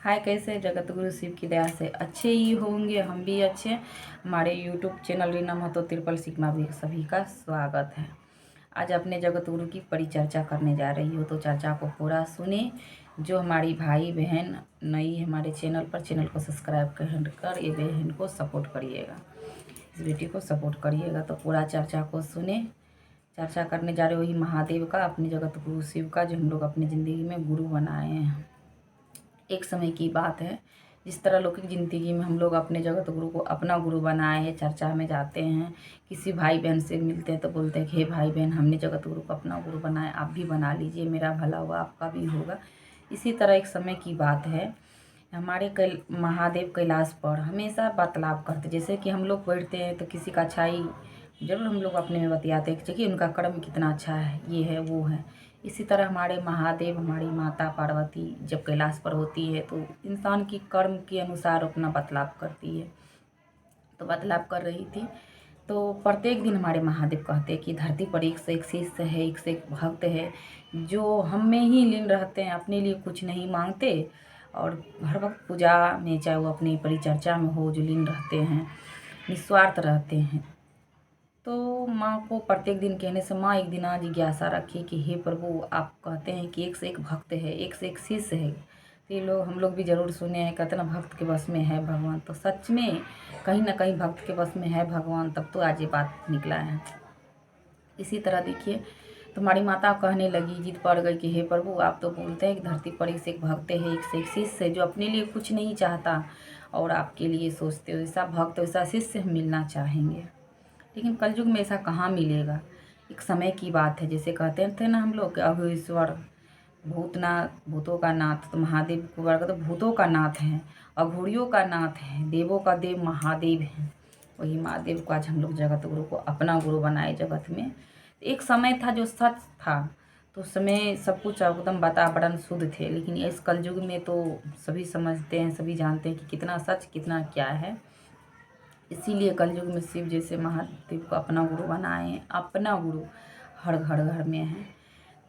हाय, कैसे जगत गुरु शिव की दया से अच्छे ही होंगे। हम भी अच्छे। हमारे यूट्यूब चैनल रीना महतो तिरुपल सिकमा भी सभी का स्वागत है। आज अपने जगत गुरु की परिचर्चा करने जा रही हो, तो चर्चा को पूरा सुने। जो हमारी भाई बहन नई हमारे चैनल पर, चैनल को सब्सक्राइब कर ये बहन को सपोर्ट करिएगा, इस बेटी को सपोर्ट करिएगा। तो पूरा चर्चा को सुने। चर्चा करने जा रहे वही महादेव का, अपने जगत गुरु शिव का, जो हम लोग अपनी ज़िंदगी में गुरु बनाए हैं। एक समय की बात है, जिस तरह लौकिक ज़िंदगी में हम लोग अपने जगत गुरु को अपना गुरु बनाए हैं। चर्चा में जाते हैं, किसी भाई बहन से मिलते हैं तो बोलते हैं कि हे भाई बहन, हमने जगत गुरु को अपना गुरु बनाया, आप भी बना लीजिए, मेरा भला हुआ आपका भी होगा। इसी तरह एक समय की बात है, हमारे महादेव कैलाश पर हमेशा वार्तालाप करते। जैसे कि हम लोग बैठते हैं तो किसी का अच्छाई जरूर हम लोग अपने में बतियाते हैं कि देखिए उनका कर्म कितना अच्छा है, ये है वो है। इसी तरह हमारे महादेव, हमारी माता पार्वती जब कैलाश पर होती है तो इंसान की कर्म के अनुसार अपना बतलाव करती है। तो बतलाव कर रही थी तो प्रत्येक दिन हमारे महादेव कहते हैं कि धरती पर एक से एक शिष्य है, एक से एक भक्त है, जो हम में ही लीन रहते हैं, अपने लिए कुछ नहीं मांगते और हर वक्त पूजा में, चाहे वो अपनी परिचर्चा में हो, जो लीन रहते हैं, निस्वार्थ रहते हैं। तो माँ को प्रत्येक दिन कहने से माँ एक दिन जिज्ञासा रखी कि हे प्रभु, आप कहते हैं कि एक से एक भक्त है, एक से एक शिष्य है, तो ये लोग हम लोग भी ज़रूर सुने हैं कितना भक्त के बस में है भगवान। तो सच में कहीं ना कहीं भक्त के बस में है भगवान, तब तो आज ये बात निकला है। इसी तरह देखिए, तुम्हारी माता कहने लगी, जिद पड़ गई कि हे प्रभु, आप तो बोलते हैं कि धरती पर एक से एक भक्त है, एक से एक शिष्य है, जो अपने लिए कुछ नहीं चाहता और आपके लिए सोचते हो। ऐसा भक्त, ऐसा शिष्य हम मिलना चाहेंगे, लेकिन कलयुग में ऐसा कहाँ मिलेगा। एक समय की बात है, जैसे कहते थे ना हम लोग कि अघोरीश्वर, भूतनाथ, भूतों का नाथ। तो महादेव को वर्ग तो भूतों का नाथ है, अघोरियों का नाथ है, देवों का देव महादेव है। वही महादेव को आज हम लोग जगत गुरु को अपना गुरु बनाए जगत में। एक समय था जो सच था, तो उस समय सब कुछ एकदम वातावरण शुद्ध थे, लेकिन इस कलयुग में तो सभी समझते हैं, सभी जानते हैं कि कितना सच कितना क्या है। इसीलिए कलयुग में शिव जैसे महादेव को अपना गुरु बनाए हैं। अपना गुरु हर घर घर में है,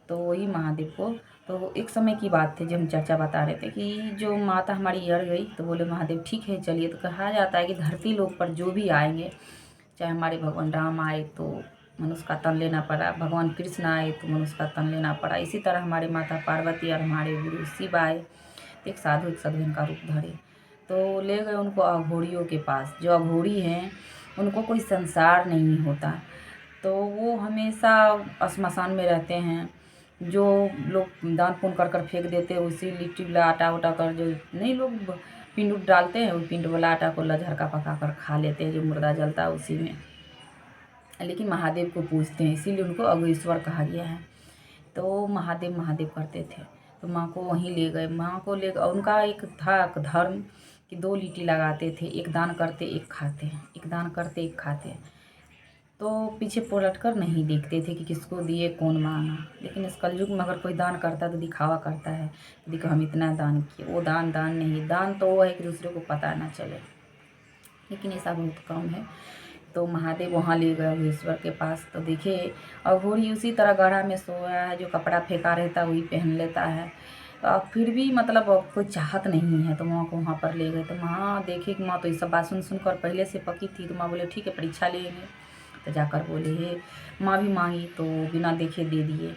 तो वही महादेव को। तो एक समय की बात थी, जो हम चर्चा बता रहे थे कि जो माता हमारी अड़ गई, तो बोले महादेव ठीक है चलिए। तो कहा जाता है कि धरती लोक पर जो भी आएंगे, चाहे हमारे भगवान राम आए तो मनुष्य का तन लेना पड़ा, भगवान कृष्ण आए तो मनुष्य का तन लेना पड़ा। इसी तरह हमारे माता पार्वती और हमारे गुरु शिव आए तो एक साधु, एक सद्गुण का रूप धरे। तो ले गए उनको अघोरियों के पास। जो अघोरी हैं उनको कोई संसार नहीं होता, तो वो हमेशा श्मशान में रहते हैं। जो लोग दान पुण्य कर कर फेंक देते हैं, उसी लिट्टी वाला आटा उटा कर, जो नहीं लोग पिंड उड डालते हैं, वो पिंड वाला आटा को लजहर का पका कर खा लेते हैं, जो मुर्दा जलता है उसी में। लेकिन महादेव को पूजते हैं, इसीलिए उनको अघोरीश्वर कहा गया है। तो महादेव महादेव करते थे, तो माँ को वहीं ले गए। माँ को ले गए, उनका एक था धर्म कि 2 लिट्टी लगाते थे, एक दान करते एक खाते, एक दान करते एक खाते। तो पीछे पलट कर नहीं देखते थे कि किसको दिए, कौन मांगा। लेकिन इस कलयुग में अगर कोई दान करता है तो दिखावा करता है, देखो हम इतना दान किए। वो दान दान नहीं, दान तो वो है कि दूसरे को पता ना चले, लेकिन ऐसा बहुत कम है। तो महादेव वहाँ ले गए अघोरीश्वर के पास। तो देखे अघोरी उसी तरह गड्ढा में सोया है, जो कपड़ा फेंका रहता है वही पहन लेता है। फिर भी मतलब कोई चाहत नहीं है, तो माँ को वहाँ पर ले गए। तो माँ देखे कि माँ तो ये सब बात सुन सुनकर पहले से पकी थी। तो माँ बोले ठीक है परीक्षा लेंगे। तो जाकर बोले हे, माँ भी मांगी तो बिना देखे दे दिए।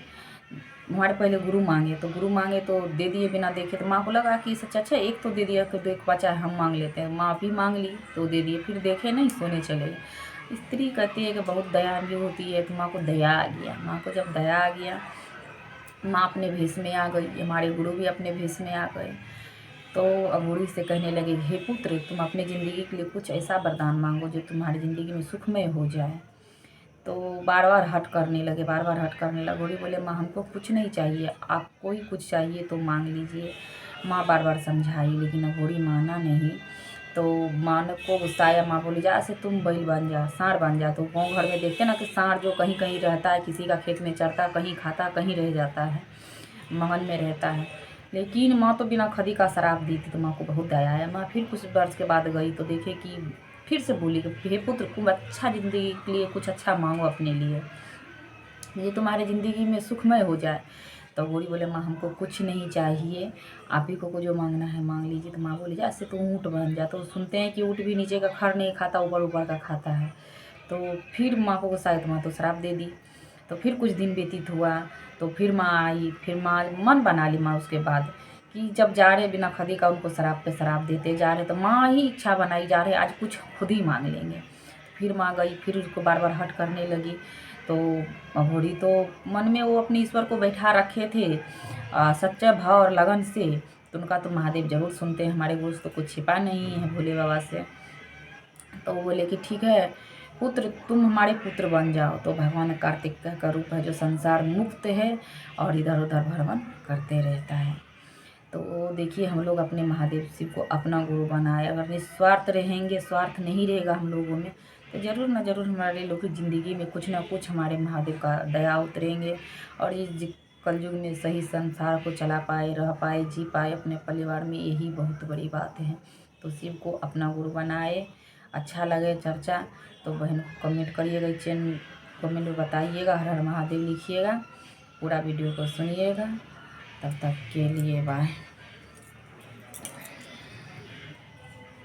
हमारे पहले गुरु मांगे तो दे दिए बिना देखे। तो माँ को लगा कि सच अच्छा एक तो दे दिया, तो देख बचा है हम मांग लेते हैं। माँ भी मांग ली तो दे दिए, फिर देखे नहीं, सोने चले गए। स्त्री कहती है कि बहुत दया भी होती है, तो माँ को दया आ गया। माँ को जब दया आ गया, माँ अपने भेष में आ गई, हमारे गुरु भी अपने भेष में आ गए। तो अघोरी से कहने लगे हे पुत्र, तुम अपनी ज़िंदगी के लिए कुछ ऐसा वरदान मांगो जो तुम्हारी ज़िंदगी में सुखमय हो जाए। तो बार बार हट करने लगे, बार बार हट करने लगे। अघोरी बोले माँ हमको कुछ नहीं चाहिए, आपको ही कुछ चाहिए तो मांग लीजिए। माँ बार बार समझाई, लेकिन अघोरी माना नहीं। तो माँ को गुस्सा आया। माँ बोली जा से तुम बैल बन जा, सांड बन जा। तो गाँव घर में देखते ना कि सांड जो कहीं कहीं रहता है, किसी का खेत में चरता, कहीं खाता कहीं रह जाता है, मगन में रहता है। लेकिन माँ तो बिना खदी का शराब दी थी, तो माँ को बहुत दया आया। माँ फिर कुछ वर्ष के बाद गई तो देखे कि फिर से बोली कि हे पुत्र, तुम अच्छा ज़िंदगी के लिए कुछ अच्छा मांगो अपने लिए, ये तुम्हारी ज़िंदगी में सुखमय हो जाए। तो गौरी बोले माँ हमको कुछ नहीं चाहिए, आप ही को जो मांगना है मांग लीजिए। तो माँ बोली जैसे तो ऊँट बन जा। तो सुनते हैं कि ऊँट भी नीचे का खड़ नहीं खाता, ऊपर ऊपर का खाता है। तो फिर माँ को गुस्सा आया तो माँ तो श्राप दे दी। तो फिर कुछ दिन व्यतीत हुआ तो फिर माँ आई, फिर माँ मन बना ली माँ उसके बाद कि जब जा रहे बिना खदी का उनको शराब पे शराब देते जा रहे, तो माँ ही इच्छा बनाई जा रहे आज कुछ खुद ही मांग लेंगे। फिर माँ गई, फिर उसको बार बार हट करने लगी। तो अघोरी तो मन में वो अपने ईश्वर को बैठा रखे थे सच्चा भाव और लगन से, तो उनका तो महादेव जरूर सुनते हैं, हमारे गुरु तो कुछ छिपा नहीं है भोले बाबा से। तो वो बोले कि ठीक है पुत्र, तुम हमारे पुत्र बन जाओ। तो भगवान कार्तिक का रूप है जो संसार मुक्त है और इधर उधर भ्रमण करते रहता है। तो देखिए हम लोग अपने महादेव शिव को अपना गुरु बनाए, अगर निस्वार्थ रहेंगे, स्वार्थ नहीं रहेगा हम लोगों में, तो ज़रूर ना ज़रूर हमारे लोग की ज़िंदगी में कुछ ना कुछ हमारे महादेव का दया उतरेंगे और इस कलयुग में सही संसार को चला पाए, रह पाए, जी पाए अपने परिवार में, यही बहुत बड़ी बात है। तो शिव को अपना गुरु बनाए। अच्छा लगे चर्चा तो बहन को कमेंट करिएगा, चैनल कमेंट में बताइएगा, हर हर महादेव लिखिएगा, पूरा वीडियो को सुनिएगा। तब तक के लिए बाय।